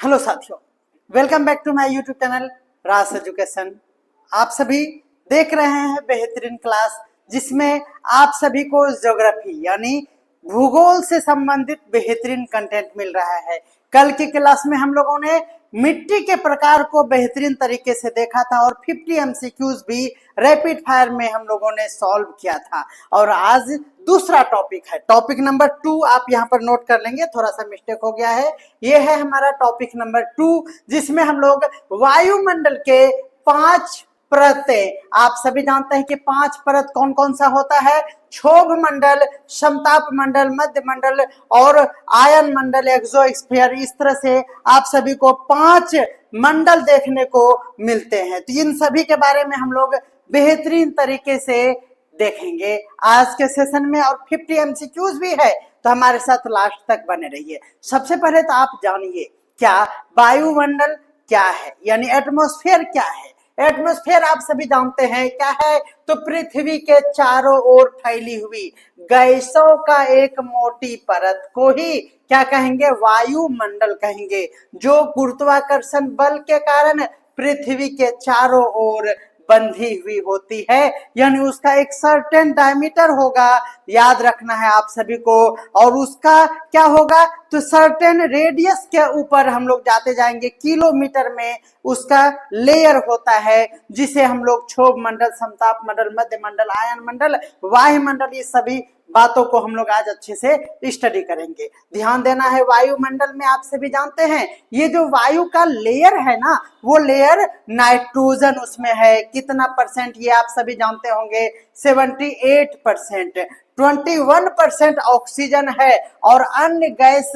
Hello साथियों, welcome back to my YouTube channel Raas education. आप सभी देख रहे हैं बेहतरीन क्लास जिसमें आप सभी को ज्योग्राफी यानी भूगोल से संबंधित बेहतरीन कंटेंट मिल रहा है। कल की क्लास में हम लोगों ने मिट्टी के प्रकार को बेहतरीन तरीके से देखा था और 50 एमसीक्यूज भी रैपिड फायर में हम लोगों ने सॉल्व किया था। और आज दूसरा टॉपिक है, टॉपिक नंबर 2। आप यहाँ पर नोट कर लेंगे, थोड़ा सा मिस्टेक हो गया है। ये है हमारा टॉपिक नंबर 2 जिसमें हम लोग वायुमंडल के 5 परतें, आप सभी जानते हैं कि 5 परत कौन कौन सा होता है। क्षोभ मंडल, समताप मंडल, मध्य मंडल और आयन मंडल, एक्सोस्फीयर। इस तरह से आप सभी को 5 मंडल देखने को मिलते हैं। तो इन सभी के बारे में हम लोग बेहतरीन तरीके से देखेंगे आज के सेशन में और 50 एमसीक्यूज भी है, तो हमारे साथ लास्ट तक बने रहिए। सबसे पहले तो आप जानिए क्या वायुमंडल क्या है, यानी एटमॉस्फेयर क्या है। एटमॉस्फेयर आप सभी जानते हैं क्या है, तो पृथ्वी के चारों ओर फैली हुई गैसों का एक मोटी परत को ही क्या कहेंगे, वायुमंडल कहेंगे, जो गुरुत्वाकर्षण बल के कारण पृथ्वी के चारों ओर बंधी हुई होती है, यानी उसका एक सर्टेन डायमीटर होगा, याद रखना है आप सभी को। और उसका क्या होगा, तो सर्टेन रेडियस के ऊपर हम लोग जाते जाएंगे, किलोमीटर में उसका लेयर होता है, जिसे हम लोग क्षोभ मंडल, समताप मंडल, मध्य मंडल, आयन मंडल, वायुमंडल, ये सभी बातों को हम लोग आज अच्छे से स्टडी करेंगे। ध्यान देना है, वायुमंडल में आप सभी जानते हैं ये जो वायु का लेयर है ना, वो लेयर नाइट्रोजन उसमें है। कितना परसेंट ये आप सभी जानते होंगे, 78%। 21% ऑक्सीजन है और अन्य गैस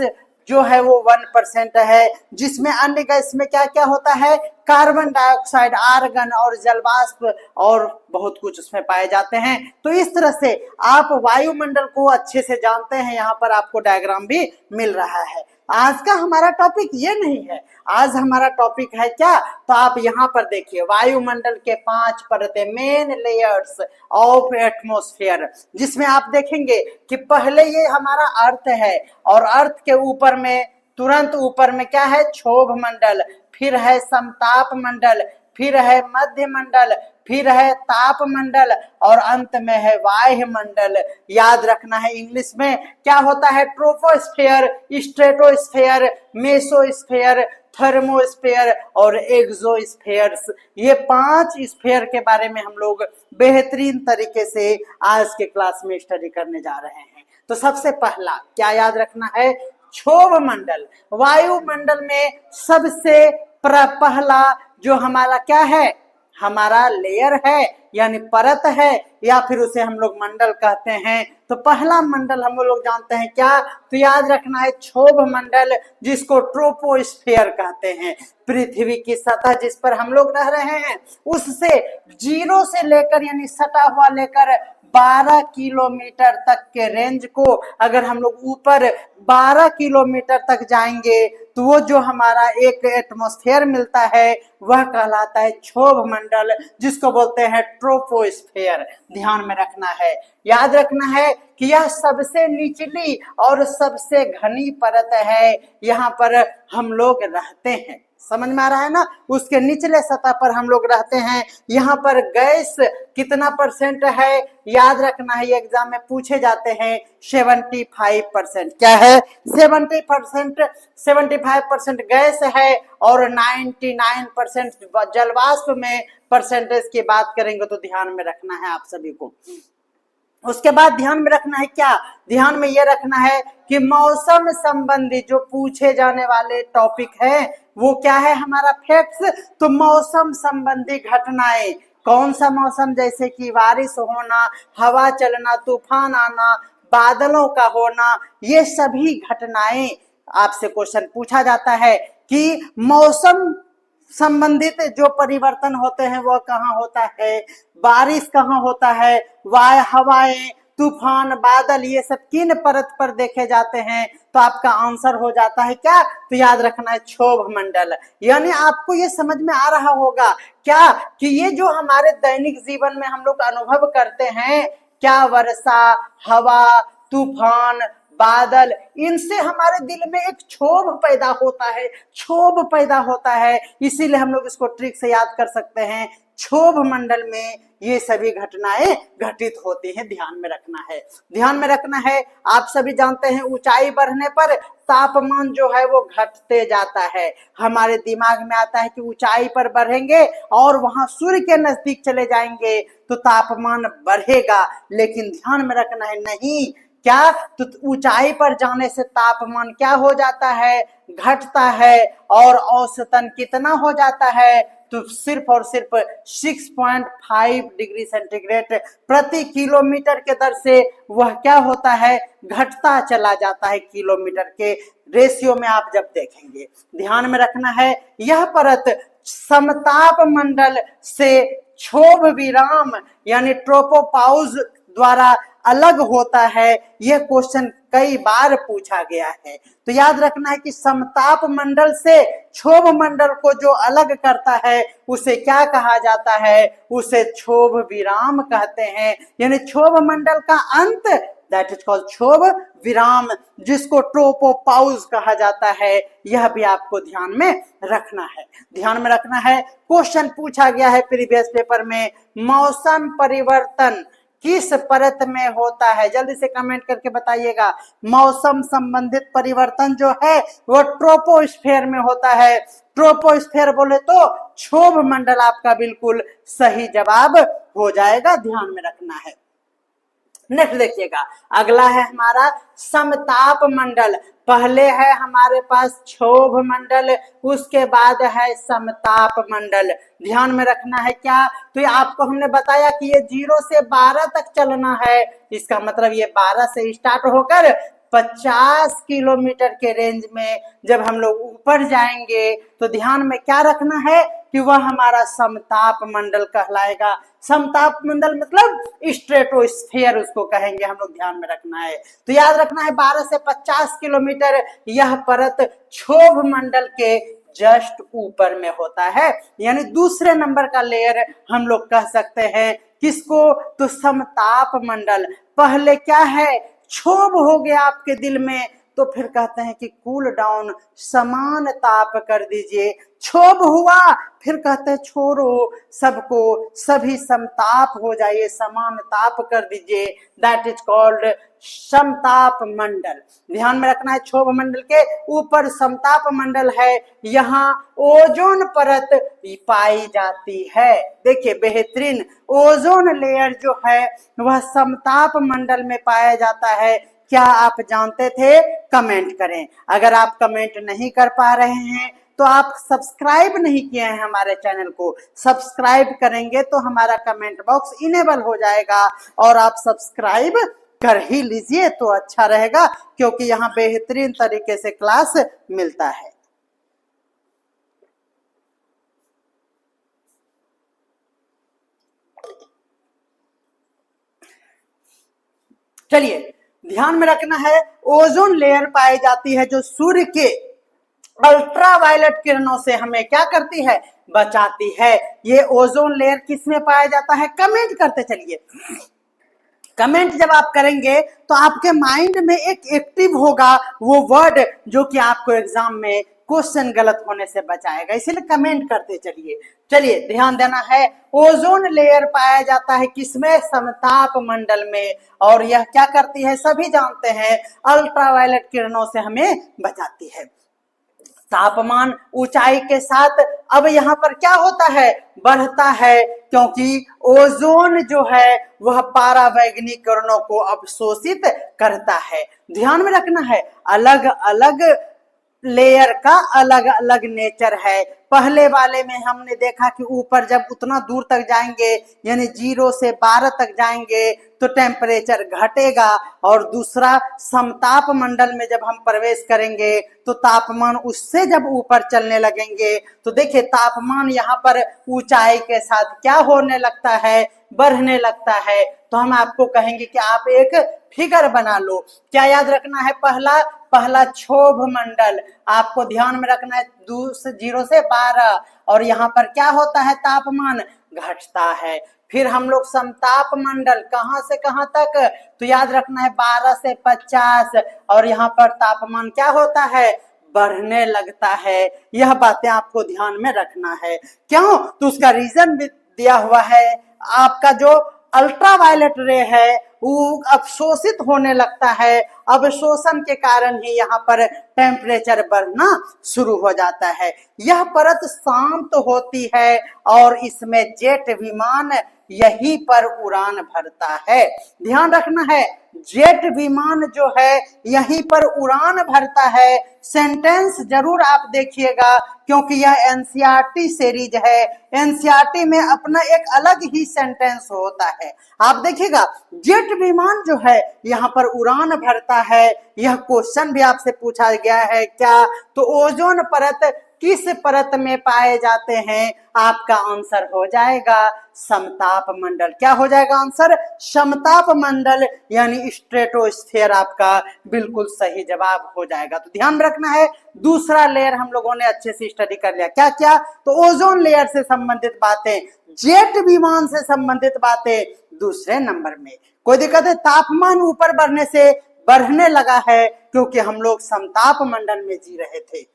जो है वो 1% है, जिसमें अन्य गैस में क्या क्या होता है, कार्बन डाइऑक्साइड, आर्गन और जलवाष्प और बहुत कुछ उसमें पाए जाते हैं। तो इस तरह से आप वायुमंडल को अच्छे से जानते हैं। यहाँ पर आपको डायग्राम भी मिल रहा है। आज का हमारा टॉपिक ये नहीं है, आज हमारा टॉपिक है क्या, तो आप यहाँ पर देखिए वायुमंडल के 5 परतें, मेन लेयर्स ऑफ एटमॉस्फेयर, जिसमें आप देखेंगे कि पहले ये हमारा अर्थ है और अर्थ के ऊपर में, तुरंत ऊपर में क्या है, क्षोभ मंडल, फिर है समताप मंडल, फिर है मध्य मंडल, फिर है ताप मंडल और अंत में है वायुमंडल। याद रखना है, इंग्लिश में क्या होता है, ट्रोपोस्फेयर, स्ट्रेटोस्फेयर, मेसोस्फेयर, थर्मोस्फेयर और एक्सोस्फेयर्स। ये 5 स्फेयर के बारे में हम लोग बेहतरीन तरीके से आज के क्लास में स्टडी करने जा रहे हैं। तो सबसे पहला क्या याद रखना है, क्षोभ मंडल। वायुमंडल में सबसे पहला जो हमारा क्या है, हमारा लेयर है यानी परत है, या फिर उसे हम लोग मंडल कहते हैं। तो पहला मंडल हम लोग जानते हैं क्या, तो याद रखना है क्षोभ मंडल, जिसको ट्रोपोस्फेयर कहते हैं। पृथ्वी की सतह जिस पर हम लोग रह रहे हैं उससे 0 से लेकर यानी सटा हुआ लेकर 12 किलोमीटर तक के रेंज को अगर हम लोग ऊपर 12 किलोमीटर तक जाएंगे तो वो जो हमारा एक एटमॉस्फेयर मिलता है वह कहलाता है क्षोभ मंडल, जिसको बोलते हैं ट्रोपोस्फेयर। ध्यान में रखना है, याद रखना है कि यह सबसे निचली और सबसे घनी परत है, यहाँ पर हम लोग रहते हैं। समझ में आ रहा है ना, उसके निचले सतह पर हम लोग रहते हैं। यहाँ पर गैस कितना परसेंट है, याद रखना है, ये एग्जाम में पूछे जाते हैं, 75%। क्या है, 75% गैस है और 99% जलवाष्प में परसेंटेज की बात करेंगे तो ध्यान में रखना है आप सभी को। उसके बाद ध्यान में रखना है क्या, ध्यान में यह रखना है कि मौसम संबंधी जो पूछे जाने वाले टॉपिक है वो क्या है, हमारा फैक्ट्स। तो मौसम संबंधी घटनाएं, कौन सा मौसम, जैसे कि बारिश होना, हवा चलना, तूफान आना, बादलों का होना, ये सभी घटनाएं आपसे क्वेश्चन पूछा जाता है कि मौसम संबंधित जो परिवर्तन होते हैं वह कहाँ होता है, बारिश कहाँ होता है, हवाएं, तूफान, बादल, ये सब किन परत पर देखे जाते हैं। तो आपका आंसर हो जाता है क्या, तो याद रखना है क्षोभ मंडल। यानी आपको ये समझ में आ रहा होगा क्या कि ये जो हमारे दैनिक जीवन में हम लोग अनुभव करते हैं, क्या वर्षा, हवा, तूफान, बादल, इनसे हमारे दिल में एक क्षोभ पैदा होता है, क्षोभ पैदा होता है। इसीलिए हम लोग इसको ट्रिक से याद कर सकते हैं, क्षोभ मंडल में ये सभी घटनाएं घटित होती हैं। ध्यान में रखना है, ध्यान में रखना है। आप सभी जानते हैं ऊंचाई बढ़ने पर तापमान जो है वो घटते जाता है। हमारे दिमाग में आता है कि ऊंचाई पर बढ़ेंगे और वहां सूर्य के नजदीक चले जाएंगे तो तापमान बढ़ेगा, लेकिन ध्यान में रखना है नहीं, क्या तो ऊंचाई पर जाने से तापमान क्या हो जाता है, घटता है। और औसतन कितना हो जाता है, तो सिर्फ और सिर्फ 6.5 डिग्री सेंटीग्रेड प्रति किलोमीटर के दर से वह क्या होता है, घटता चला जाता है। किलोमीटर के रेशियो में आप जब देखेंगे, ध्यान में रखना है। यह परत समताप मंडल से क्षोभ विराम यानी ट्रोपोपाउज द्वारा अलग होता है। यह क्वेश्चन कई बार पूछा गया है, तो याद रखना है कि समताप मंडल से क्षोभ मंडल को जो अलग करता है उसे क्या कहा जाता है, उसे क्षोभ विराम कहते हैं। यानी क्षोभ मंडल का अंत, दैट इज कॉल्ड क्षोभ विराम, जिसको ट्रोपोपाउज कहा जाता है। यह भी आपको ध्यान में रखना है, ध्यान में रखना है। क्वेश्चन पूछा गया है प्रीवियस पेपर में, मौसम परिवर्तन किस परत में होता है, जल्दी से कमेंट करके बताइएगा। मौसम संबंधित परिवर्तन जो है वो ट्रोपोस्फेयर में होता है। ट्रोपोस्फेयर बोले तो क्षोभ मंडल आपका बिल्कुल सही जवाब हो जाएगा, ध्यान में रखना है। नेक्स्ट देखिएगा, अगला है हमारा समताप मंडल। पहले है हमारे पास क्षोभ मंडल, उसके बाद है समताप मंडल। ध्यान में रखना है क्या, तो ये आपको हमने बताया कि ये 0 से 12 तक चलना है। इसका मतलब ये 12 से स्टार्ट होकर 50 किलोमीटर के रेंज में जब हम लोग ऊपर जाएंगे तो ध्यान में क्या रखना है कि वह हमारा समताप मंडल कहलाएगा। समताप मंडल मतलब स्ट्रेटोस्फीयर उसको कहेंगे हम लोग, ध्यान में रखना है। तो याद रखना है 12 से 50 किलोमीटर यह परत क्षोभ मंडल के जस्ट ऊपर में होता है, यानी दूसरे नंबर का लेयर हम लोग कह सकते हैं किसको, तो समताप मंडल। पहले क्या है, क्षोभ हो गया आपके दिल में तो फिर कहते हैं कि कूल डाउन, समान ताप कर दीजिए। क्षोभ हुआ फिर कहते हैं छोड़ो सबको, सभी समताप हो जाइए, समान ताप कर दीजिए। दैट इज कॉल्ड समताप मंडल। ध्यान में रखना है, क्षोभ मंडल के ऊपर समताप मंडल है, यहाँ ओजोन परत पाई जाती है। देखिए बेहतरीन, ओजोन लेयर जो है वह समताप मंडल में पाया जाता है। क्या आप जानते थे, कमेंट करें। अगर आप कमेंट नहीं कर पा रहे हैं तो आप सब्सक्राइब नहीं किए हैं हमारे चैनल को, सब्सक्राइब करेंगे तो हमारा कमेंट बॉक्स इनेबल हो जाएगा और आप सब्सक्राइब कर ही लीजिए तो अच्छा रहेगा, क्योंकि यहाँ बेहतरीन तरीके से क्लास मिलता है। चलिए ध्यान में रखना है, ओजोन लेयर पाई जाती है जो सूर्य के अल्ट्रावायलेट किरणों से हमें क्या करती है, बचाती है। ये ओजोन लेयर किस में पाया जाता है, कमेंट करते चलिए। कमेंट जब आप करेंगे तो आपके माइंड में एक एक्टिव होगा वो वर्ड जो कि आपको एग्जाम में क्वेश्चन गलत होने से बचाएगा, इसीलिए कमेंट करते चलिए। चलिए ध्यान देना है, ओजोन लेयर पाया जाता है किसमें, समताप मंडल में, और यह क्या करती है सभी जानते हैं, अल्ट्रावायलेट किरणों से हमें बचाती है। तापमान ऊंचाई के साथ अब यहाँ पर क्या होता है, बढ़ता है, क्योंकि ओजोन जो है वह पारावैगनिक किरणों को अवशोषित करता है। ध्यान में रखना है, अलग अलग लेयर का अलग अलग नेचर है। पहले वाले में हमने देखा कि ऊपर जब उतना दूर तक जाएंगे यानी 0 से 12 तक जाएंगे तो टेम्परेचर घटेगा, और दूसरा समताप मंडल में जब हम प्रवेश करेंगे तो तापमान उससे जब ऊपर चलने लगेंगे तो देखिए तापमान यहाँ पर ऊंचाई के साथ क्या होने लगता है, बढ़ने लगता है। तो हम आपको कहेंगे कि आप एक फिगर बना लो। क्या याद रखना है, पहला क्षोभ मंडल आपको ध्यान में रखना है, 0 से 12, और यहाँ पर क्या होता है, तापमान घटता है। फिर हम लोग समताप मंडल कहां से कहां तक, तो याद रखना है 12 से 50, और यहाँ पर तापमान क्या होता है, बढ़ने लगता है। यह बातें आपको ध्यान में रखना है। क्यों, तो उसका रीजन भी दिया हुआ है। आपका जो अल्ट्रावायलेट रे है वो अवशोषित होने लगता है, अवशोषण के कारण ही यहाँ पर टेम्परेचर बढ़ना शुरू हो जाता है। यह परत शांत होती है और इसमें जेट विमान यहीं पर उड़ान भरता है। ध्यान रखना है, जेट विमान जो है यहीं पर उड़ान भरता है। सेंटेंस जरूर आप देखिएगा, क्योंकि यह एनसीईआरटी सीरीज है। एनसीईआरटी में अपना एक अलग ही सेंटेंस होता है। आप देखिएगा, जेट विमान जो है यहाँ पर उड़ान भरता है। यह क्वेश्चन भी आपसे पूछा गया है क्या, तो ओजोन परत किस परत में पाए जाते हैं, आपका आंसर हो जाएगा समताप मंडल। क्या हो जाएगा आंसर, समताप मंडल यानी स्ट्रेटोस्फीयर आपका बिल्कुल सही जवाब हो जाएगा। तो ध्यान रखना है, दूसरा लेयर हम लोगों ने अच्छे से स्टडी कर लिया। क्या क्या, तो ओजोन लेयर से संबंधित बातें, जेट विमान से संबंधित बातें दूसरे नंबर में। कोई दिक्कत है, तापमान ऊपर बढ़ने से बढ़ने लगा है क्योंकि हम लोग समताप मंडल में जी रहे थे।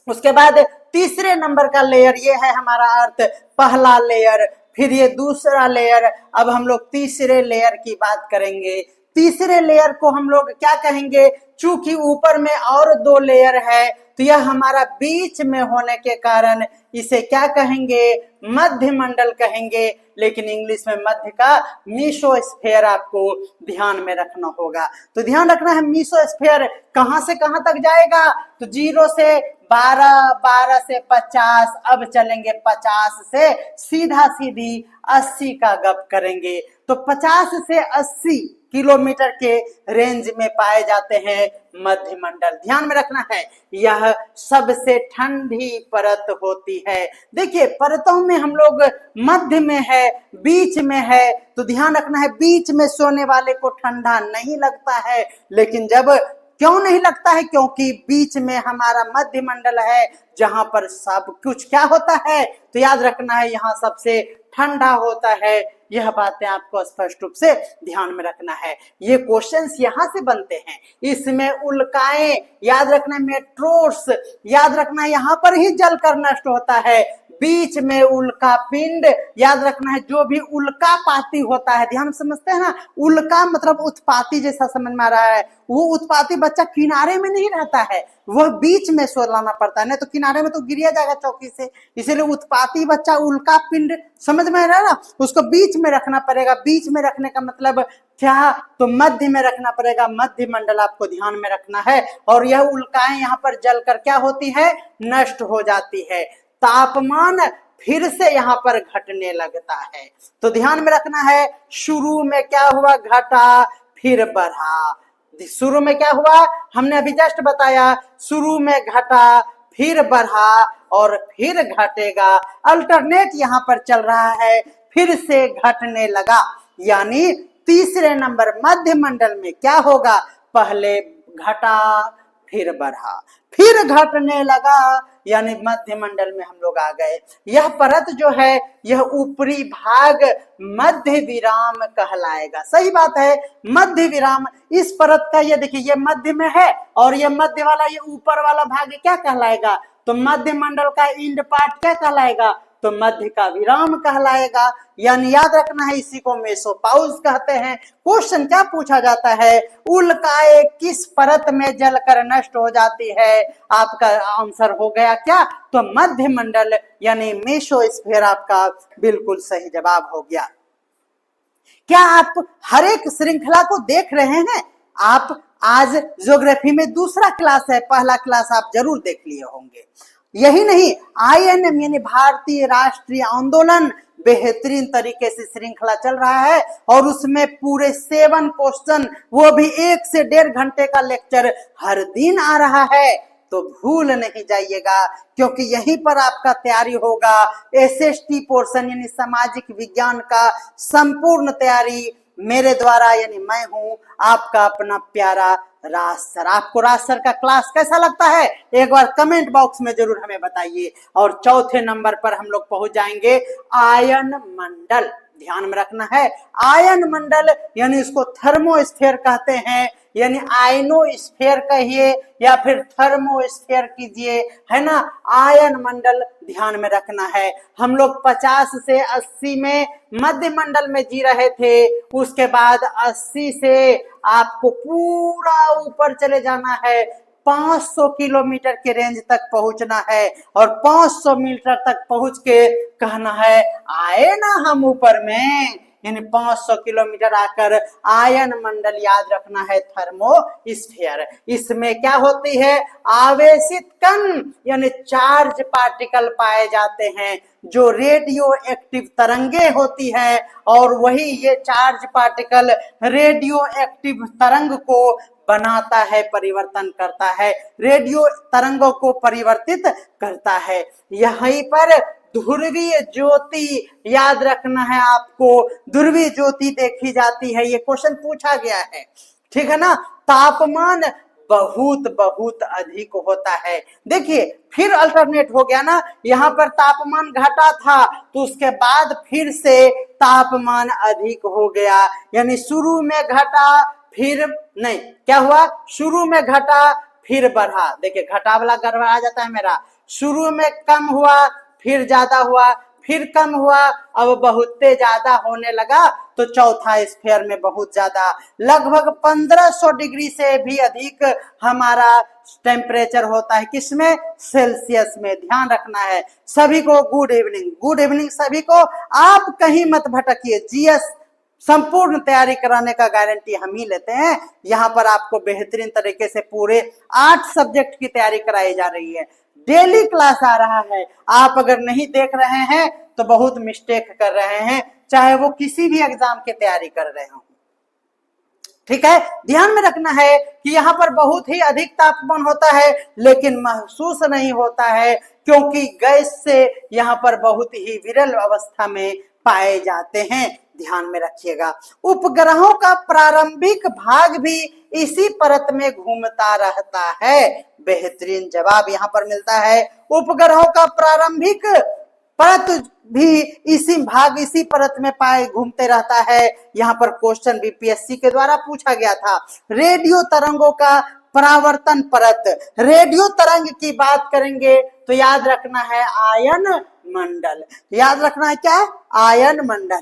उसके बाद तीसरे नंबर का लेयर ये है हमारा अर्थ, पहला लेयर, फिर ये दूसरा लेयर। अब हम लोग तीसरे लेयर की बात करेंगे। तीसरे लेयर को हम लोग क्या कहेंगे, चूंकि ऊपर में और 2 लेयर है तो यह हमारा बीच में होने के कारण इसे क्या कहेंगे, मध्य मंडल कहेंगे। लेकिन इंग्लिश में मध्य का मीसोस्फीयर आपको ध्यान में रखना होगा। तो ध्यान रखना है, मीसोस्फीयर कहां से कहां तक जाएगा, तो 0 से 12, 12 से 50, अब चलेंगे 50 से सीधा सीधी 80 का गप करेंगे। तो 50 से 80 किलोमीटर के रेंज में पाए जाते हैं मध्य मंडल। ध्यान में रखना है, यह सबसे ठंडी परत होती है। देखिए, परतों में हम लोग मध्य में है, बीच में है, तो ध्यान रखना है बीच में सोने वाले को ठंडा नहीं लगता है। लेकिन जब क्यों नहीं लगता है, क्योंकि बीच में हमारा मध्य मंडल है जहां पर सब कुछ क्या होता है, तो याद रखना है यहाँ सबसे ठंडा होता है। यह बातें आपको स्पष्ट रूप से ध्यान में रखना है। ये क्वेश्चंस यहाँ से बनते हैं। इसमें उल्काएं याद रखना, मेट्रोस याद रखना, यहाँ पर ही जलकर नष्ट होता है। बीच में उल्का पिंड याद रखना है, जो भी उल्का पाती होता है, ध्यान समझते हैं ना, उल्का मतलब उत्पाती जैसा समझ में आ रहा है। वो उत्पाती बच्चा किनारे में नहीं रहता है, वह बीच में सो लाना पड़ता है, नहीं तो किनारे में तो गिरिया जाएगा चौकी से। इसीलिए उत्पाती बच्चा उल्का पिंड समझ में आ रहा है ना, उसको बीच में रखना पड़ेगा। बीच में रखने का मतलब क्या, तो मध्य में रखना पड़ेगा। मध्य मंडल आपको ध्यान में रखना है। और यह उल्काएं यहाँ पर जलकर क्या होती है, नष्ट हो जाती है। तापमान फिर से यहाँ पर घटने लगता है। तो ध्यान में रखना है, शुरू में क्या हुआ, घटा फिर बढ़ा। शुरू में क्या हुआ, हमने अभी जस्ट बताया, शुरू में घटा फिर बढ़ा और फिर घटेगा। अल्टरनेट यहाँ पर चल रहा है, फिर से घटने लगा। यानी तीसरे नंबर मध्य मंडल में क्या होगा, पहले घटा फिर बढ़ा फिर घटने लगा, यानी मध्य मंडल में हम लोग आ गए। यह परत जो है, यह ऊपरी भाग मध्य विराम कहलाएगा। सही बात है, मध्य विराम। इस परत का ये देखिए, ये मध्य में है और ये मध्य वाला, ये ऊपर वाला भाग क्या कहलाएगा, तो मध्य मंडल का इंड पार्ट क्या कहलाएगा, तो मध्य का विराम कहलाएगा। यानी याद रखना है, इसी को मेसोपाउज कहते हैं। क्वेश्चन क्या पूछा जाता है, उल्काएं किस परत में जलकर नष्ट हो जाती है, आपका आंसर हो गया क्या, तो मध्य मंडल यानी मेसोस्फीयर आपका बिल्कुल सही जवाब हो गया। क्या आप हर एक श्रृंखला को देख रहे हैं? आप आज ज्योग्राफी में दूसरा क्लास है, पहला क्लास आप जरूर देख लिए होंगे। यही नहीं, INM यानी भारतीय राष्ट्रीय आंदोलन बेहतरीन तरीके से श्रृंखला चल रहा है और उसमें पूरे 7 क्वेश्चन, वो भी 1 से 1.5 घंटे का लेक्चर हर दिन आ रहा है। तो भूल नहीं जाइएगा, क्योंकि यहीं पर आपका तैयारी होगा। SST पोर्शन यानी सामाजिक विज्ञान का संपूर्ण तैयारी मेरे द्वारा, यानी मैं हूं आपका अपना प्यारा राज सर। आपको राज सर का क्लास कैसा लगता है, एक बार कमेंट बॉक्स में जरूर हमें बताइए। और चौथे नंबर पर हम लोग पहुंच जाएंगे आयन मंडल। ध्यान में रखना है। आयन मंडल यानी इसको थर्मोस्फीयर कहते हैं, यानी आयनोस्फीयर कहिए या फिर थर्मोस्फीयर कीजिए, है ना। आयन मंडल ध्यान में रखना है। हम लोग 50 से 80 में मध्य मंडल में जी रहे थे, उसके बाद 80 से आपको पूरा ऊपर चले जाना है, 500 किलोमीटर के रेंज तक पहुंचना है और 500 मीटर तक पहुंच के कहना है आए ना हम ऊपर में, यानी 500 किलोमीटर आकर आयन मंडल याद रखना है, थर्मोस्फीयर। इसमें क्या होती है, आवेशित कण यानी चार्ज पार्टिकल पाए जाते हैं जो रेडियो एक्टिव तरंगे होती है, और वही ये चार्ज पार्टिकल रेडियो एक्टिव तरंग को बनाता है, परिवर्तन करता है, रेडियो तरंगों को परिवर्तित करता है। यहीं पर ध्रुवीय ज्योति याद रखना है आपको, ध्रुवीय ज्योति देखी जाती है, ये क्वेश्चन पूछा गया है, ठीक है ना। तापमान बहुत बहुत अधिक होता है। देखिए फिर अल्टरनेट हो गया ना, यहाँ पर तापमान घटा था तो उसके बाद फिर से तापमान अधिक हो गया, यानी शुरू में घटा फिर नहीं, क्या हुआ, शुरू में घटा फिर बढ़ा। देखिए घटा वाला गड़बड़ा जाता है मेरा, शुरू में कम हुआ फिर ज्यादा हुआ, फिर कम हुआ, अब बहुत ज्यादा होने लगा, तो चौथा स्फीयर में बहुत ज्यादा, लगभग 1500 डिग्री से भी अधिक हमारा टेम्परेचर होता है, किसमें, सेल्सियस में। ध्यान रखना है। सभी को गुड इवनिंग, गुड इवनिंग सभी को। आप कहीं मत भटकिए, जीएस संपूर्ण तैयारी कराने का गारंटी हम ही लेते हैं। यहाँ पर आपको बेहतरीन तरीके से पूरे 8 सब्जेक्ट की तैयारी कराई जा रही है, डेली क्लास आ रहा है। आप अगर नहीं देख रहे हैं तो बहुत मिस्टेक कर रहे हैं, चाहे वो किसी भी एग्जाम की तैयारी कर रहे हो, ठीक है। ध्यान में रखना है कि यहाँ पर बहुत ही अधिक तापमान होता है लेकिन महसूस नहीं होता है, क्योंकि गैस से यहाँ पर बहुत ही विरल अवस्था में पाए जाते हैं। ध्यान में रखिएगा। उपग्रहों का प्रारंभिक भाग भी इसी परत में घूमता रहता है। बेहतरीन जवाब यहाँ पर मिलता है, उपग्रहों का प्रारंभिक परत भी इसी परत में पाए घूमते रहता है। यहाँ पर क्वेश्चन बीपीएससी के द्वारा पूछा गया था। रेडियो तरंगों का परावर्तन परत, रेडियो तरंग की बात करेंगे तो याद रखना है आयन मंडल, याद रखना है क्या, आयन मंडल।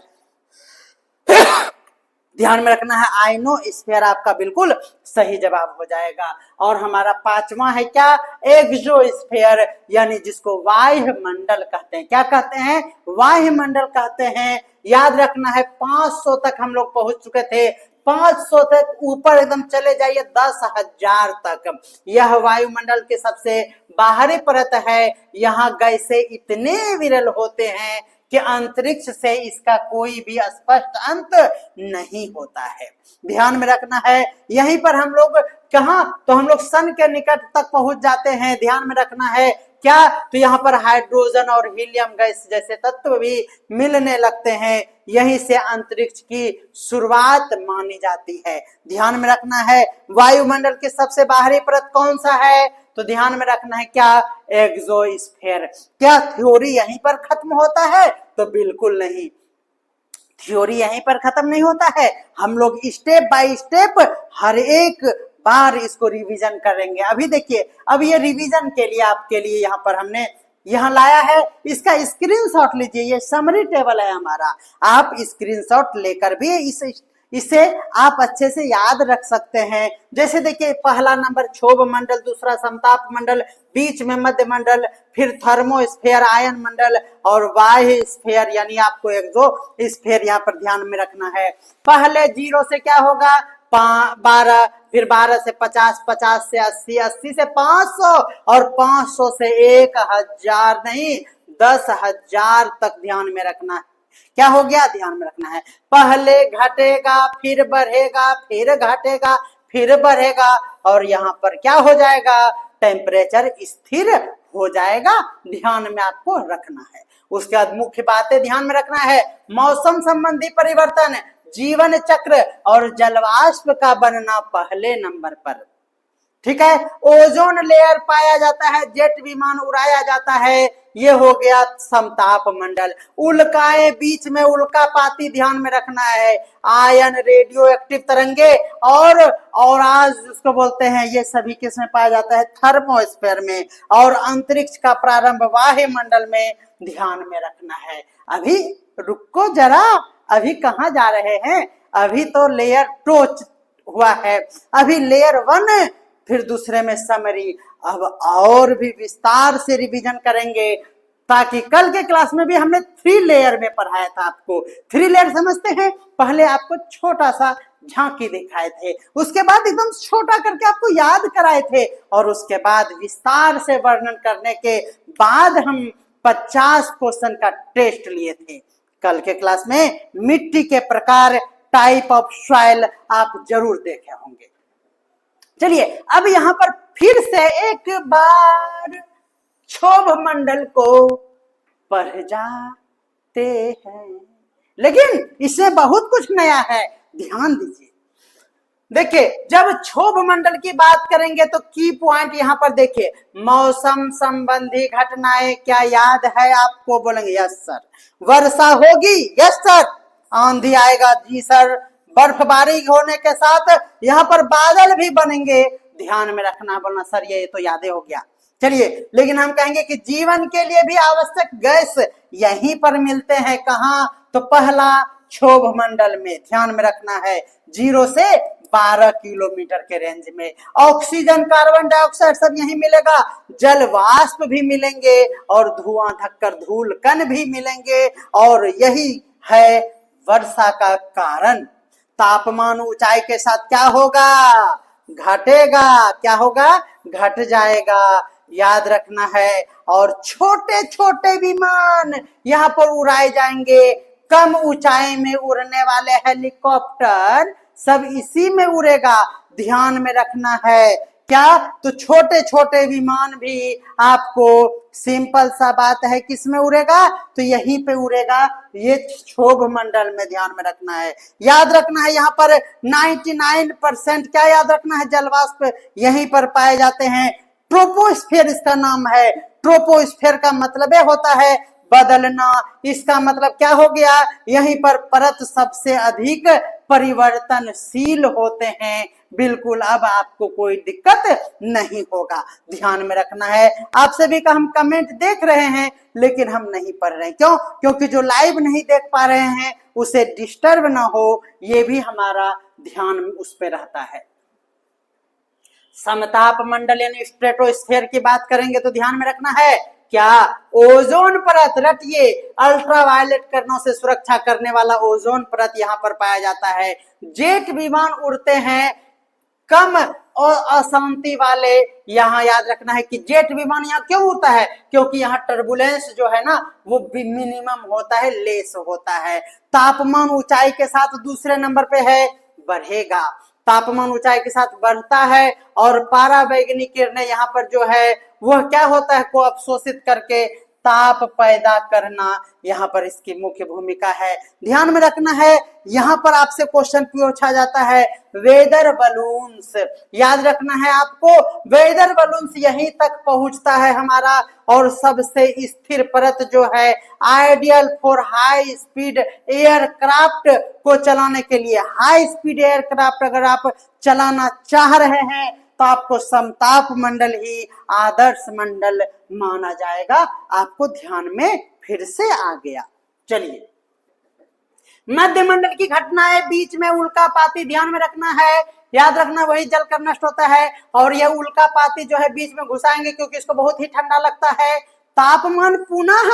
ध्यान में रखना है आयनोस्फीयर आपका बिल्कुल सही जवाब हो जाएगा। और हमारा 5वां है क्या, एक्सोस्फीयर, यानी जिसको वायुमंडल कहते हैं। क्या कहते हैं, वायुमंडल कहते हैं। याद रखना है 500 तक हम लोग पहुंच चुके थे, 500 तक ऊपर एकदम चले जाइए 10,000 तक। यह वायुमंडल के सबसे बाहरी परत है। यहाँ गैसें इतने विरल होते हैं कि अंतरिक्ष से इसका कोई भी स्पष्ट अंत नहीं होता है। ध्यान में रखना है। यहीं पर हम लोग कहाँ, तो हम लोग सन के निकट तक पहुंच जाते हैं। ध्यान में रखना है क्या, तो यहाँ पर हाइड्रोजन और हीलियम गैस जैसे तत्व भी मिलने लगते हैं। यहीं से अंतरिक्ष की शुरुआत मानी जाती है। ध्यान में रखना है। वायुमंडल के सबसे बाहरी परत कौन सा है, तो ध्यान में रखना है क्या, एक्सोस्फीयर। क्या थ्योरी यहीं पर खत्म होता है, तो बिल्कुल नहीं, थ्योरी यहीं पर खत्म नहीं होता है। हम लोग स्टेप बाय स्टेप हर एक बार इसको रिवीजन करेंगे। अभी देखिए, अब ये रिवीजन के लिए आपके लिए यहाँ पर हमने यहाँ लाया है, इसका स्क्रीनशॉट लीजिए। ये समरी टेबल है हमारा, आप स्क्रीनशॉट लेकर भी इसे आप अच्छे से याद रख सकते हैं। जैसे देखिए, पहला नंबर क्षोभ मंडल, दूसरा समताप मंडल, बीच में मध्य मंडल, फिर थर्मोस्फीयर आयन मंडल, और वायु स्फीयर यानी आपको एक्सोस्फीयर यहाँ पर ध्यान में रखना है। पहले 0 से क्या होगा, 12, फिर 12 से 50, 50 से 80, 80 से 500 और 500 से 1000 नहीं 10,000 तक ध्यान में रखना है। क्या हो गया, ध्यान में रखना है। पहले घटेगा, फिर बढ़ेगा, फिर घटेगा, फिर बढ़ेगा, और यहाँ पर क्या हो जाएगा, टेम्परेचर स्थिर हो जाएगा। ध्यान में आपको रखना है। उसके बाद मुख्य बातें ध्यान में रखना है, मौसम संबंधी परिवर्तन, जीवन चक्र और जलवाष्प का बनना पहले नंबर पर। ठीक है। ओजोन लेयर पाया जाता है, जेट विमान उड़ाया जाता है, ये हो गया समताप मंडल। उल्काएं, बीच में उल्कापाती ध्यान में रखना है, आयन, रेडियो एक्टिव तरंगे और आज उसको बोलते हैं, ये सभी किसमें पाया जाता है, थर्मोस्फेयर में। और अंतरिक्ष का प्रारंभ वायुमंडल में ध्यान में रखना है। अभी रुको जरा, अभी कहाँ जा रहे हैं, अभी तो लेयर 2 हुआ है, अभी लेयर 1, फिर दूसरे में समरी। अब और भी विस्तार से रिवीजन करेंगे, ताकि कल के क्लास में भी हमने 3 लेयर में पढ़ाया था आपको। 3 लेयर समझते हैं, पहले आपको छोटा सा झांकी दिखाए थे, उसके बाद एकदम छोटा करके आपको याद कराए थे, और उसके बाद विस्तार से वर्णन करने के बाद हम 50 क्वेश्चन का टेस्ट लिए थे। कल के क्लास में मिट्टी के प्रकार, टाइप ऑफ सॉइल आप जरूर देखे होंगे। चलिए अब यहां पर फिर से एक बार क्षोभ मंडल को पढ़ जाते हैं, लेकिन इसमें बहुत कुछ नया है, ध्यान दीजिए। देखिए, जब क्षोभ मंडल की बात करेंगे तो की पॉइंट यहां पर देखिए, मौसम संबंधी घटनाएं क्या याद है आपको, बोलेंगे यस सर। वर्षा होगी, यस सर। आंधी आएगा, जी सर। बर्फबारी होने के साथ यहाँ पर बादल भी बनेंगे, ध्यान में रखना, बोलना सर ये तो यादें हो गया। चलिए, लेकिन हम कहेंगे कि जीवन के लिए भी आवश्यक गैस यहीं पर मिलते हैं, कहाँ, तो पहला क्षोभ मंडल में, ध्यान में रखना है, 0 से 12 किलोमीटर के रेंज में। ऑक्सीजन, कार्बन डाइऑक्साइड सब यहीं मिलेगा, जल वाष्प भी मिलेंगे, और धुआं धक्कर धूल कण भी मिलेंगे, और यही है वर्षा का कारण। तापमान ऊंचाई के साथ क्या होगा, घटेगा, क्या होगा, घट जाएगा, याद रखना है। और छोटे छोटे विमान यहाँ पर उड़ाए जाएंगे, कम ऊंचाई में उड़ने वाले हेलीकॉप्टर सब इसी में उड़ेगा, ध्यान में रखना है। क्या, तो छोटे छोटे विमान भी आपको, सिंपल सा बात है, किस में उड़ेगा, तो यहीं पे उड़ेगा, ये क्षोभ मंडल में, ध्यान में रखना है। याद रखना है यहाँ पर 99% क्या याद रखना है, जलवाष्प यहीं पर पाए जाते हैं। ट्रोपोस्फेयर इसका नाम है। ट्रोपोस्फेयर का मतलब होता है बदलना, इसका मतलब क्या हो गया, यहीं पर परत सबसे अधिक परिवर्तनशील होते हैं। बिल्कुल, अब आपको कोई दिक्कत नहीं होगा, ध्यान में रखना है। आप सभी का हम कमेंट देख रहे हैं, लेकिन हम नहीं पढ़ रहे हैं, क्यों, क्योंकि जो लाइव नहीं देख पा रहे हैं उसे डिस्टर्ब ना हो, ये भी हमारा ध्यान उस पर रहता है। समताप मंडल यानी स्ट्रेटोस्फेयर की बात करेंगे तो ध्यान में रखना है, क्या, ओजोन परत, रटिए, अल्ट्रावायलेट किरणों से सुरक्षा करने वाला ओजोन परत यहाँ पर पाया जाता है। जेट विमान उड़ते हैं, कम और अशांति वाले, यहाँ याद रखना है कि जेट विमान यहाँ क्यों उड़ता है, क्योंकि यहाँ टर्बुलेंस जो है ना वो मिनिमम होता है, लेस होता है। तापमान ऊंचाई के साथ दूसरे नंबर पे है, बढ़ेगा, तापमान ऊंचाई के साथ बढ़ता है, और पारावैगनिक किरणें यहाँ पर जो है वह क्या होता है, को अवशोषित करके ताप पैदा करना, यहाँ पर इसकी मुख्य भूमिका है, ध्यान में रखना है। यहाँ पर आपसे क्वेश्चन पूछा जाता है वेदर बलून्स, याद रखना है आपको, वेदर बलून्स यहीं तक पहुंचता है हमारा, और सबसे स्थिर परत जो है, ideal for high speed aircraft को चलाने के लिए, हाई स्पीड एयरक्राफ्ट अगर आप चलाना चाह रहे हैं तो आपको समताप मंडल ही आदर्श मंडल माना जाएगा। आपको ध्यान में फिर से आ गया। चलिए, मध्य मंडल की घटनाएं, बीच में उल्कापाती, ध्यान में रखना है, याद रखना वही जलकर नष्ट होता है, और यह उल्कापाती जो है बीच में घुसाएंगे क्योंकि इसको बहुत ही ठंडा लगता है। तापमान पुनः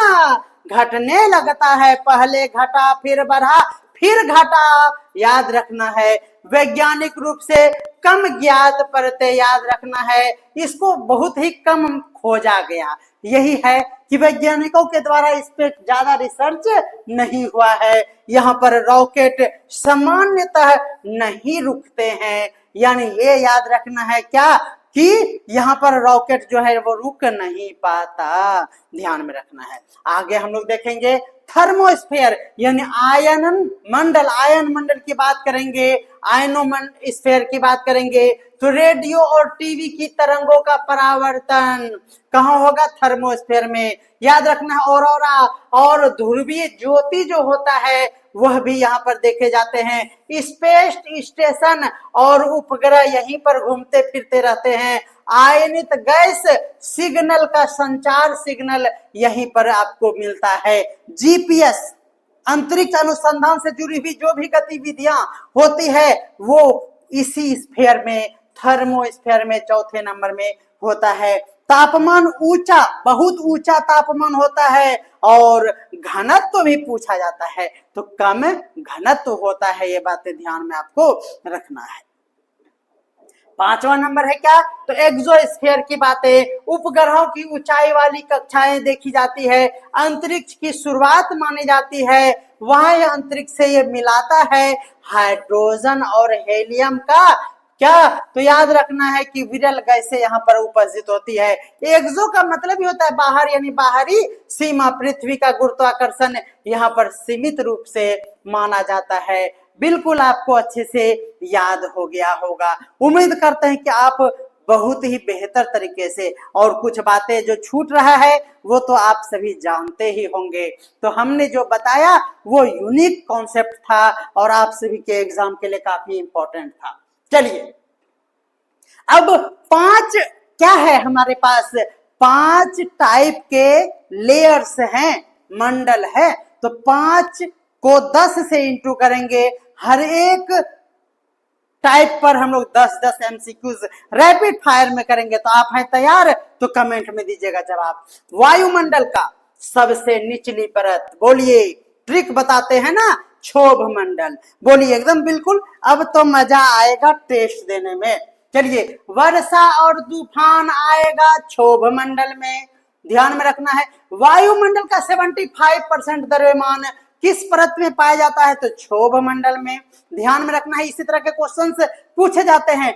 घटने लगता है, पहले घटा फिर बढ़ा फिर घटा, याद रखना है। वैज्ञानिक रूप से कम ज्ञात परतें, याद रखना है, इसको बहुत ही कम खोजा गया, यही है कि वैज्ञानिकों के द्वारा इस पे ज्यादा रिसर्च नहीं हुआ है। यहाँ पर रॉकेट सामान्यतः नहीं रुकते हैं, यानी ये याद रखना है क्या, कि यहाँ पर रॉकेट जो है वो रुक नहीं पाता, ध्यान में रखना है। आगे हम लोग देखेंगे थर्मोस्फेयर यानी आयन मंडल, आयन मंडल की बात करेंगे। आयनोस्फीयर की बात करेंगे तो रेडियो और टीवी की तरंगों का परावर्तन कहाँ होगा, थर्मोस्फीयर में। याद रखना है ऑरोरा और ध्रुवीय ज्योति जो होता है वह भी यहाँ पर देखे जाते हैं। स्पेस स्टेशन और उपग्रह यहीं पर घूमते फिरते रहते हैं। आयनित गैस सिग्नल का संचार सिग्नल यहीं पर आपको मिलता है। जीपीएस अंतरिक्ष अनुसंधान से जुड़ी हुई जो भी गतिविधियां होती है वो इसी स्फीयर में, थर्मोस्फीयर में चौथे नंबर में होता है। तापमान ऊंचा, बहुत ऊंचा तापमान होता है और घनत्व भी पूछा जाता है तो कम घनत्व होता है। ये बातें ध्यान में आपको रखना है। पांचवा नंबर है क्या, तो एक्सोस्फीयर की बातें, उपग्रहों की ऊंचाई वाली कक्षाएं देखी जाती है। अंतरिक्ष की शुरुआत मानी जाती है। वहां यह अंतरिक्ष से ये मिलाता है हाइड्रोजन और हेलियम का क्या, तो याद रखना है कि विरल गैसें यहाँ पर उपस्थित होती है। एक्सो का मतलब ही होता है बाहर, यानी बाहरी सीमा। पृथ्वी का गुरुत्वाकर्षण यहाँ पर सीमित रूप से माना जाता है। बिल्कुल आपको अच्छे से याद हो गया होगा। उम्मीद करते हैं कि आप बहुत ही बेहतर तरीके से, और कुछ बातें जो छूट रहा है वो तो आप सभी जानते ही होंगे। तो हमने जो बताया वो यूनिक कॉन्सेप्ट था और आप सभी के एग्जाम के लिए काफी इंपॉर्टेंट था। चलिए अब 5 क्या है हमारे पास, 5 टाइप के लेयर्स हैं, मंडल है। तो 5 को 10 से इंटू करेंगे, हर एक टाइप पर हम लोग 10-10 एमसीक्यूज रैपिड फायर में करेंगे। तो आप हैं तैयार, तो कमेंट में दीजिएगा जवाब। वायुमंडल का सबसे निचली परत, बोलिए, ट्रिक बताते हैं ना, क्षोभ मंडल, बोलिए एकदम बिल्कुल। अब तो मजा आएगा टेस्ट देने में। चलिए, वर्षा और तूफान आएगा क्षोभ मंडल में, ध्यान में रखना है। वायुमंडल का 75% द्रव्यमान किस परत में पाया जाता है, तो क्षोभ मंडल में, ध्यान में रखना है। इसी तरह के क्वेश्चंस पूछे जाते हैं।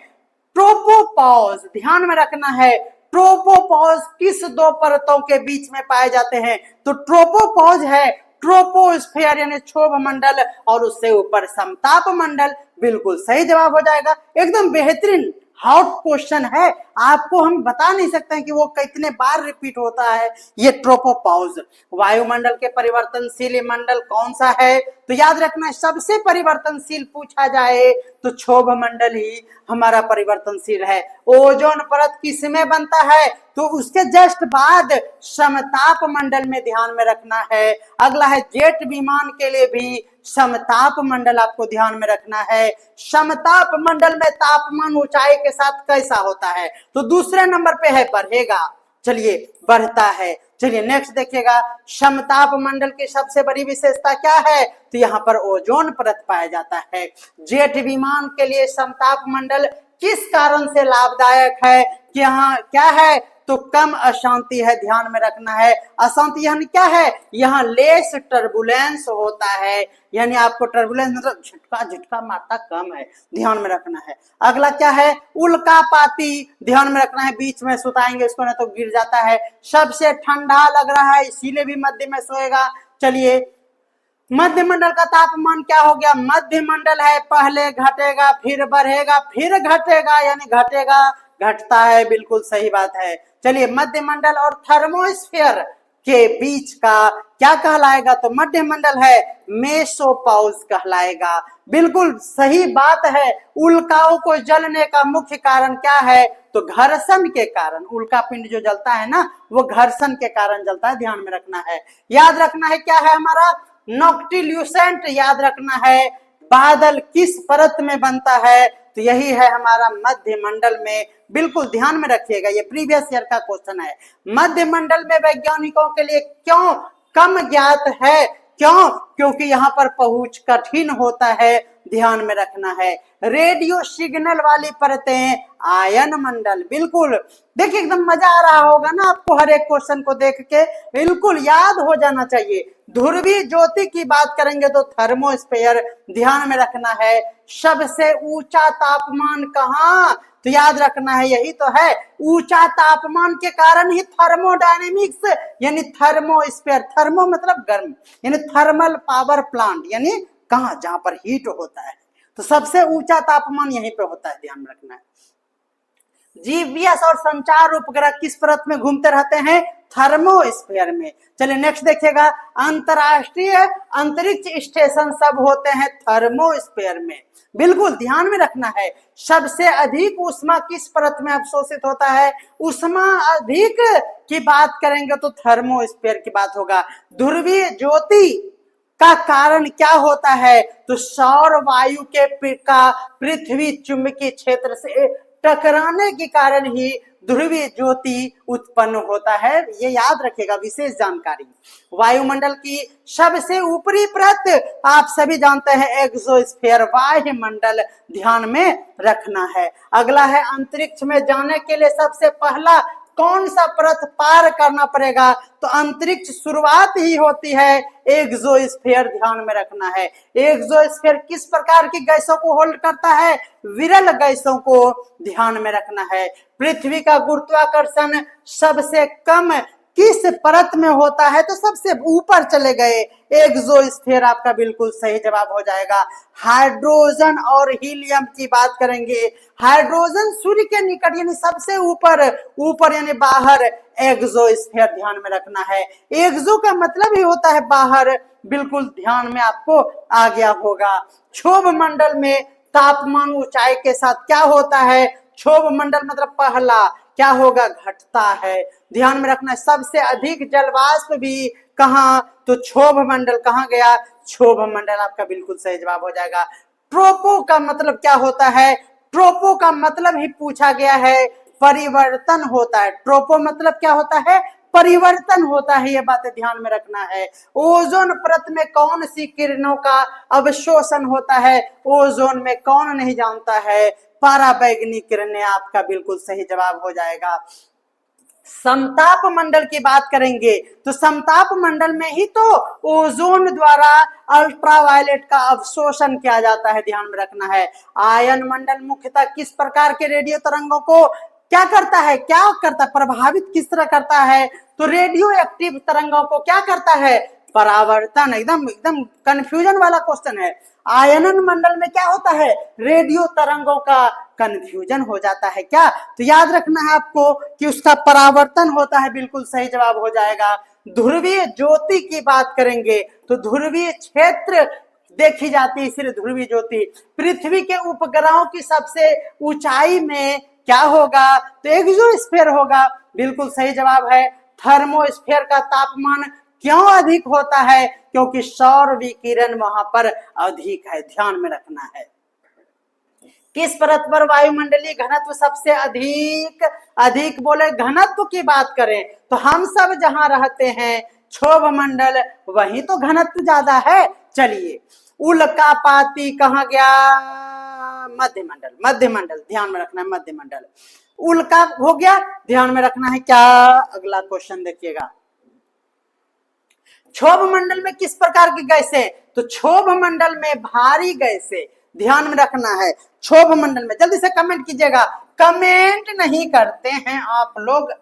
ट्रोपोपॉज, ध्यान में रखना है, ट्रोपोपॉज किस 2 परतों के बीच में पाए जाते हैं, तो ट्रोपोपॉज है ट्रोपोस्फीयर यानी क्षोभ मंडल, और उससे ऊपर समताप मंडल। बिल्कुल सही जवाब हो जाएगा, एकदम बेहतरीन हॉट क्वेश्चन है। आपको हम बता नहीं सकते हैं कि वो कितने बार रिपीट होता है ये ट्रोपोपॉज। वायुमंडल के परिवर्तनशील मंडल कौन सा है, तो याद रखना सबसे परिवर्तनशील पूछा जाए तो क्षोभ मंडल ही हमारा परिवर्तनशील है। ओजोन परत किसमें बनता है, तो उसके जस्ट बाद समताप मंडल में, ध्यान में रखना है। अगला है जेट विमान के लिए भी समताप मंडल आपको ध्यान में रखना है। समताप मंडल में तापमान ऊंचाई के साथ कैसा होता है, तो दूसरे नंबर पे है बढ़ेगा। चलिए, बढ़ता है। चलिए नेक्स्ट देखिएगा, समताप मंडल की सबसे बड़ी विशेषता क्या है, तो यहाँ पर ओजोन परत पाया जाता है। जेट विमान के लिए समताप मंडल किस कारण से लाभदायक है, कि यहाँ क्या है, तो कम अशांति है, ध्यान में रखना है। अशांति यानी क्या है, यहाँ लेस टर्बुलेंस होता है, यानी आपको टर्बुलेंस मतलब झटका झटका मारता कम है, ध्यान में रखना है। अगला क्या है, उल्कापाती, ध्यान में रखना है, बीच में सुताएंगे इसको ना तो गिर जाता है। सबसे ठंडा लग रहा है इसीलिए भी मध्य में सोएगा। चलिए, मध्य मंडल का तापमान क्या हो गया, मध्य मंडल है, पहले घटेगा फिर बढ़ेगा फिर घटेगा, यानी घटेगा घटता है, बिल्कुल सही बात है। चलिए, मध्य मंडल और थर्मोस्फीयर के बीच का क्या कहलाएगा, तो मध्य मंडल है, मेसोपॉज कहलाएगा। बिल्कुल सही बात है। उल्काओं को जलने का मुख्य कारण क्या है, तो घर्षण के कारण। उल्का पिंड जो जलता है ना, वो घर्षण के कारण जलता है, ध्यान में रखना है। याद रखना है क्या है हमारा, नॉक्टिल्यूसेंट, याद रखना है। बादल किस परत में बनता है, तो यही है हमारा मध्य मंडल में। बिल्कुल ध्यान में रखिएगा, ये प्रीवियस ईयर का क्वेश्चन है। मध्य मंडल में वैज्ञानिकों के लिए क्यों कम ज्ञात है, क्यों, क्योंकि यहाँ पर पहुंच कठिन होता है, ध्यान में रखना है। रेडियो सिग्नल वाली परतें, आयन मंडल, बिल्कुल देखिए एकदम मजा आ रहा होगा ना आपको हर एक क्वेश्चन को देख के, बिल्कुल याद हो जाना चाहिए। ध्रुवीय ज्योति की बात करेंगे तो थर्मोस्फीयर, ध्यान में रखना है। सबसे ऊंचा तापमान कहाँ, तो याद रखना है यही तो है, ऊंचा तापमान के कारण ही थर्मोडायनेमिक्स यानी थर्मोस्फीयर, थर्मो मतलब गर्म, यानी थर्मल पावर प्लांट, यानी कहाँ, जहां पर हीट होता है, तो सबसे ऊंचा तापमान यहीं पे होता है, ध्यान में रखना है। जीपीएस और संचार उपग्रह किस परत में घूमते रहते हैं? थर्मोस्फीयर में। चलिए नेक्स्ट देखिएगा, अंतरराष्ट्रीय अंतरिक्ष स्टेशन सब होते हैं थर्मोस्फीयर में। बिल्कुल ध्यान में रखना है। सबसे अधिक ऊष्मा किस परत में अवशोषित होता है? ऊष्मा अधिक की बात करेंगे तो थर्मोस्फीयर की बात होगा। ध्रुवीय ज्योति का कारण क्या होता है? तो सौर वायु के का पृथ्वी चुंबकीय क्षेत्र से टकराने के कारण ही ध्रुवीय ज्योति उत्पन्न होता है। ये याद रखिएगा, विशेष जानकारी। वायुमंडल की सबसे ऊपरी परत आप सभी जानते हैं एक्सोस्फीयर, वायुमंडल, ध्यान में रखना है। अगला है अंतरिक्ष में जाने के लिए सबसे पहला कौन सा परत पार करना पड़ेगा? तो अंतरिक्ष शुरुआत ही होती है एक्सोस्फीयर, ध्यान में रखना है। एक्सोस्फीयर किस प्रकार की गैसों को होल्ड करता है? विरल गैसों को, ध्यान में रखना है। पृथ्वी का गुरुत्वाकर्षण सबसे कम किस परत में होता है? तो सबसे ऊपर चले गए, एक्सोस्फीयर आपका बिल्कुल सही जवाब हो जाएगा। हाइड्रोजन और हीलियम की बात करेंगे। हाइड्रोजन सूर्य के निकट यानी सबसे ऊपर, ऊपर यानी बाहर, एक्सोस्फीयर, ध्यान में रखना है। एक्सो का मतलब ही होता है बाहर, बिल्कुल ध्यान में आपको आ गया होगा। क्षोभ मंडल में तापमान ऊंचाई के साथ क्या होता है? क्षोभ मंडल मतलब पहला क्या होगा? घटता है, ध्यान में रखना है। सबसे अधिक जलवाष्प भी कहां? तो क्षोभ मंडल। कहां गया? क्षोभ मंडल, आपका बिल्कुल सही जवाब हो जाएगा। ट्रोपो का मतलब क्या होता है? ट्रोपो का मतलब ही पूछा गया है, परिवर्तन होता है। ट्रोपो मतलब क्या होता है? परिवर्तन होता है, ये बातें ध्यान में रखना है। ओजोन परत में कौन सी किरणों का अवशोषण होता है? ओजोन में कौन नहीं जानता है? पराबैंगनी किरणें, आपका बिल्कुल सही जवाब हो जाएगा। समताप मंडल की बात करेंगे तो समताप मंडल में ही तो ओजोन द्वारा अल्ट्रावायलेट का अवशोषण किया जाता है, ध्यान में रखना है। आयन मंडल मुख्यतः किस प्रकार के रेडियो तरंगों को क्या करता है? प्रभावित किस तरह करता है? तो रेडियो एक्टिव तरंगों को क्या करता है? परावर्तन। एकदम एकदम कंफ्यूजन वाला क्वेश्चन है। आयनन मंडल में क्या होता है? रेडियो तरंगों का कंफ्यूजन हो जाता है क्या? तो याद रखना है आपको कि उसका परावर्तन होता है, बिल्कुल सही जवाब हो जाएगा। ध्रुवीय ज्योति की बात करेंगे तो ध्रुवीय क्षेत्र देखी जाती है, इसलिए ध्रुवीय ज्योति। पृथ्वी के उपग्रहों की सबसे ऊंचाई में क्या होगा? तो एक्सोस्फीयर होगा, बिल्कुल सही जवाब है। थर्मोस्फीयर का तापमान क्यों अधिक होता है? क्योंकि सौर विकिरण वहां पर अधिक है, ध्यान में रखना है। किस परत पर वायुमंडलीय घनत्व सबसे अधिक बोले घनत्व की बात करें तो हम सब जहां रहते हैं क्षोभ मंडल, वहीं तो घनत्व ज्यादा है। चलिए, उल्कापाती कहाँ गया? मध्यमंडल, मध्यमंडल, ध्यान में रखना है, मध्यमंडल। उल्का हो गया, ध्यान में रखना है क्या? अगला क्वेश्चन देखिएगा। क्षोभ मंडल में किस प्रकार की गैसें? तो क्षोभ मंडल में भारी गैसें, ध्यान में रखना है। क्षोभ मंडल में जल्दी से कमेंट कीजिएगा, कमेंट नहीं करते हैं आप लोग,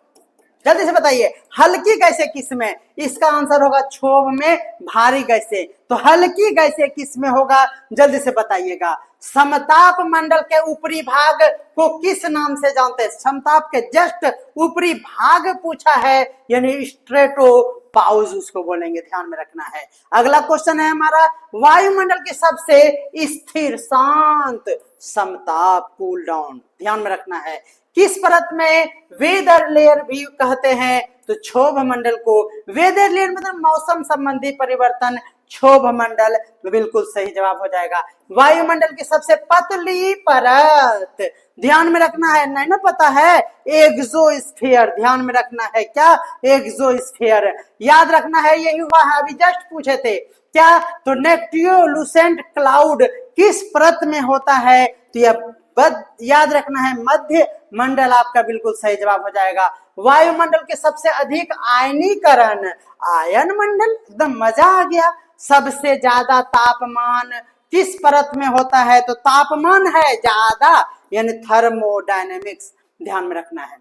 जल्दी से बताइए। हल्की गैसें किस में? इसका आंसर होगा क्षोभ में भारी गैसें। तो हल्की गैसें किस में होगा? जल्दी से बताइएगा। समताप मंडल के ऊपरी भाग को किस नाम से जानते हैं? समताप के जस्ट ऊपरी भाग पूछा है, यानी स्ट्रेटो पाउज उसको बोलेंगे, ध्यान में रखना है। अगला क्वेश्चन है हमारा, वायुमंडल के सबसे स्थिर शांत समताप, कूल डाउन, ध्यान में रखना है। किस परत में वेदर लेयर भी कहते हैं? तो क्षोभ मंडल को। वेदर लेयर मतलब मौसम संबंधी परिवर्तन, क्षोभ मंडल, तो बिल्कुल सही जवाब हो जाएगा। वायुमंडल की सबसे पतली परत, ध्यान में रखना है, नहीं ना पता है? एक्सोस्फीयर, ध्यान में रखना है क्या? एक्सोस्फीयर याद रखना है, यही हुआ है, अभी जस्ट पूछे थे क्या? तो नेक्टियोलुसेंट क्लाउड किस परत में होता है? तो यह याद रखना है, मध्य मंडल, आपका बिल्कुल सही जवाब हो जाएगा। वायुमंडल के सबसे अधिक आयनीकरण, आयन मंडल, एकदम मजा आ गया। सबसे ज्यादा तापमान किस परत में होता है? तो तापमान है ज्यादा, यानी थर्मोडायनेमिक्स, ध्यान में रखना है।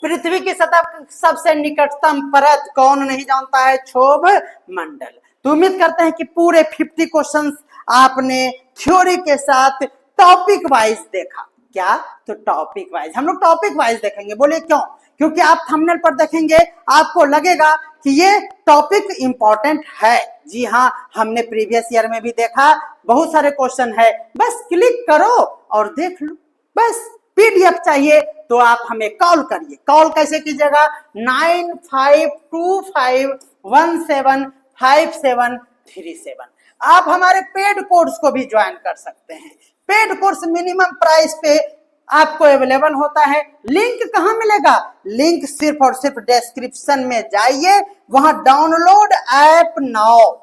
पृथ्वी की सतह सबसे निकटतम परत कौन नहीं जानता है? क्षोभ मंडल। तो उम्मीद करते हैं कि पूरे 50 क्वेश्चंस आपने थ्योरी के साथ टॉपिक वाइज देखा। क्या? तो टॉपिक वाइज, हम लोग टॉपिक वाइज देखेंगे। बोले क्यों? क्योंकि आप थंबनेल पर देखेंगे आपको लगेगा कि ये टॉपिक इंपॉर्टेंट है। जी हाँ, हमने प्रीवियस ईयर में भी देखा, बहुत सारे क्वेश्चन है, बस क्लिक करो और देख लो। बस पीडीएफ चाहिए तो आप हमें कॉल करिए। कॉल कैसे कीजिएगा? 9525175737। आप हमारे पेड कोर्स को भी ज्वाइन कर सकते हैं। पेड कोर्स मिनिमम प्राइस पे आपको अवेलेबल होता है। लिंक कहां मिलेगा? लिंक सिर्फ और सिर्फ डिस्क्रिप्शन में जाइए, वहां डाउनलोड ऐप नाउ,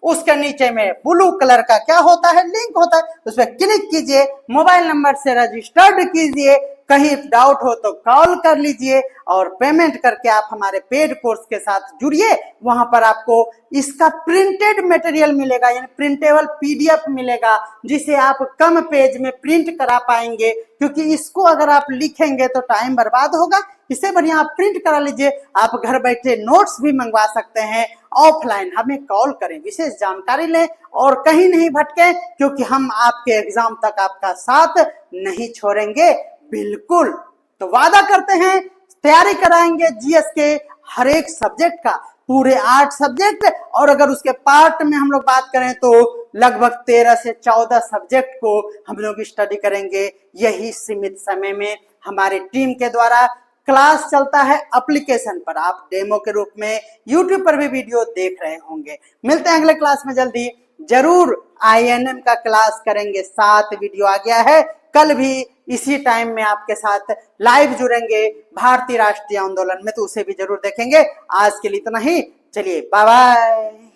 उसके नीचे में ब्लू कलर का क्या होता है? लिंक होता है, उस पर क्लिक कीजिए, मोबाइल नंबर से रजिस्टर्ड कीजिए, कहीं डाउट हो तो कॉल कर लीजिए और पेमेंट करके आप हमारे पेड कोर्स के साथ जुड़िए। वहां पर आपको इसका प्रिंटेड मटेरियल मिलेगा, यानी प्रिंटेबल पीडीएफ मिलेगा, जिसे आप कम पेज में प्रिंट करा पाएंगे, क्योंकि इसको अगर आप लिखेंगे तो टाइम बर्बाद होगा। इससे बढ़िया आप प्रिंट करा लीजिए। आप घर बैठे नोट्स भी मंगवा सकते हैं। ऑफलाइन हमें कॉल करें, विशेष जानकारी लें और कहीं नहीं भटके, क्योंकि हम आपके एग्जाम तक आपका साथ नहीं छोड़ेंगे, बिल्कुल। तो वादा करते हैं तैयारी कराएंगे जीएस के हर एक सब्जेक्ट का, पूरे 8 सब्जेक्ट, और अगर उसके पार्ट में हम लोग बात करें तो लगभग 13 से 14 सब्जेक्ट को हम लोग स्टडी करेंगे। यही सीमित समय में हमारी टीम के द्वारा क्लास चलता है एप्लीकेशन पर। आप डेमो के रूप में यूट्यूब पर भी वीडियो देख रहे होंगे। मिलते हैं अगले क्लास में जल्दी। जरूर आईएनएम का क्लास करेंगे, 7 वीडियो आ गया है। कल भी इसी टाइम में आपके साथ लाइव जुड़ेंगे भारतीय राष्ट्रीय आंदोलन में, तो उसे भी जरूर देखेंगे। आज के लिए इतना ही, चलिए बाय बाय।